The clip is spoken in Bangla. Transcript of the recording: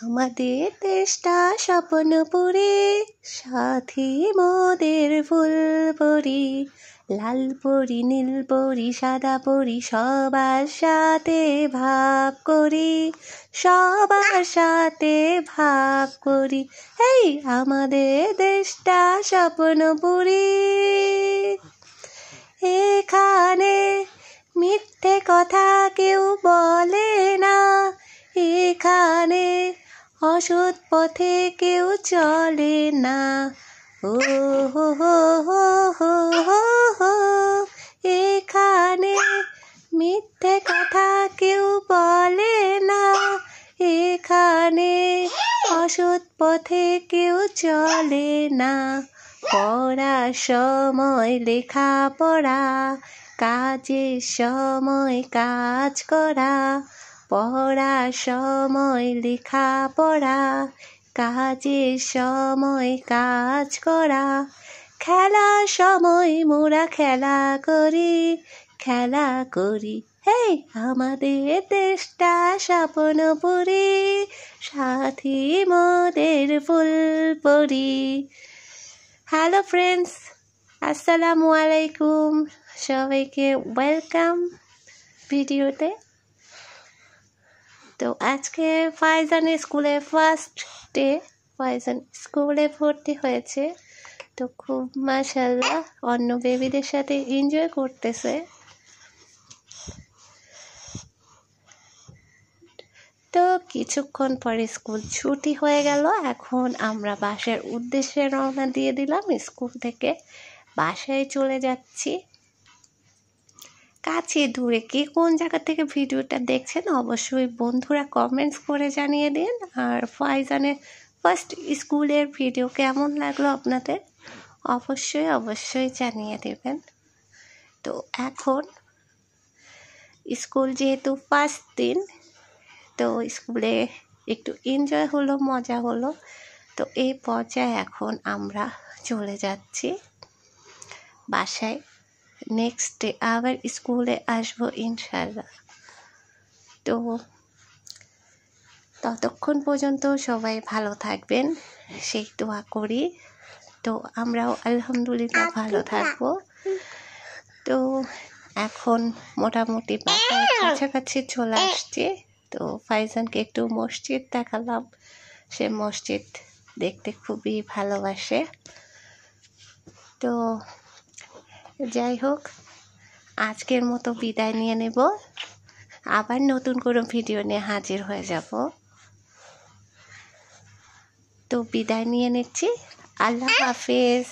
আমাদের দেশটা স্বপ্নপুরী, সাথী মোদের ফুলপুরি। লাল পরি, নীল পরি, সাদা পরি, সবার সাথে ভাগ করি, সবার সাথে ভাগ করি। এই আমাদের দেশটা স্বপ্নপুরী। এখানে মিথ্যে কথা কেউ বলে না, এখানে অসৎ পথে কেউ চলে না। ও হো হো হো হো হো হো, এখানে মিথ্যে কথা কেউ বলে না, এখানে অসৎ পথে কেউ চলে না। পড়ার সময় লেখাপড়া, কাজের সময় কাজ করা। পড়ার সময় লেখাপড়া, কাজের সময় কাজ করা। খেলার সময় মোরা খেলা করি, খেলা করি। হেই আমাদের দেশটা স্বপ্নপুরী, সাথী মোদের ফুলপুরি। হ্যালো ফ্রেন্ডস, আসসালামু আলাইকুম, সবাইকে ওয়েলকাম ভিডিওতে। তো আজকে ফাইজানের স্কুলে ফার্স্ট ডে, ফাইজান স্কুলে ভর্তি হয়েছে। তো খুব মাশাআল্লাহ অন্য বেবিদের সাথে এনজয় করতেছে। তো কিছুক্ষণ পরে স্কুল ছুটি হয়ে গেল। এখন আমরা বাসার উদ্দেশ্যে রওনা দিয়ে দিলাম। স্কুল থেকে বাসায় চলে যাচ্ছি। কাছে দূরে কে কোন জায়গা থেকে ভিডিওটা দেখছেন অবশ্যই বন্ধুরা কমেন্টস করে জানিয়ে দিন। আর ফাইজানের ফার্স্ট স্কুলের ভিডিও কেমন লাগলো আপনাদের অবশ্যই জানিয়ে দেবেন। তো এখন স্কুল যেহেতু ফার্স্ট দিন, তো স্কুলে একটু এনজয় হলো, মজা হলো। তো এই পর্যায়ে এখন আমরা চলে যাচ্ছি বাসায়। নেক্সট ডে আবার স্কুলে আসবো ইনশাআল্লাহ। তো ততক্ষণ পর্যন্ত সবাই ভালো থাকবেন সেই দোয়া করি। তো আমরাও আলহামদুলিল্লাহ ভালো থাকবো। তো এখন মোটামুটি বাসার কাছাকাছি চলে আসছে। তো ফাইজানকে একটু মসজিদ দেখালাম, সে মসজিদ দেখতে খুবই ভালোবাসে। তো যাই হোক, আজকের মতো বিদায় নিয়ে নেব, আবার নতুন কোনো ভিডিও নিয়ে হাজির হয়ে যাব। তো বিদায় নিয়ে নিচ্ছি, আল্লাহ হাফেজ।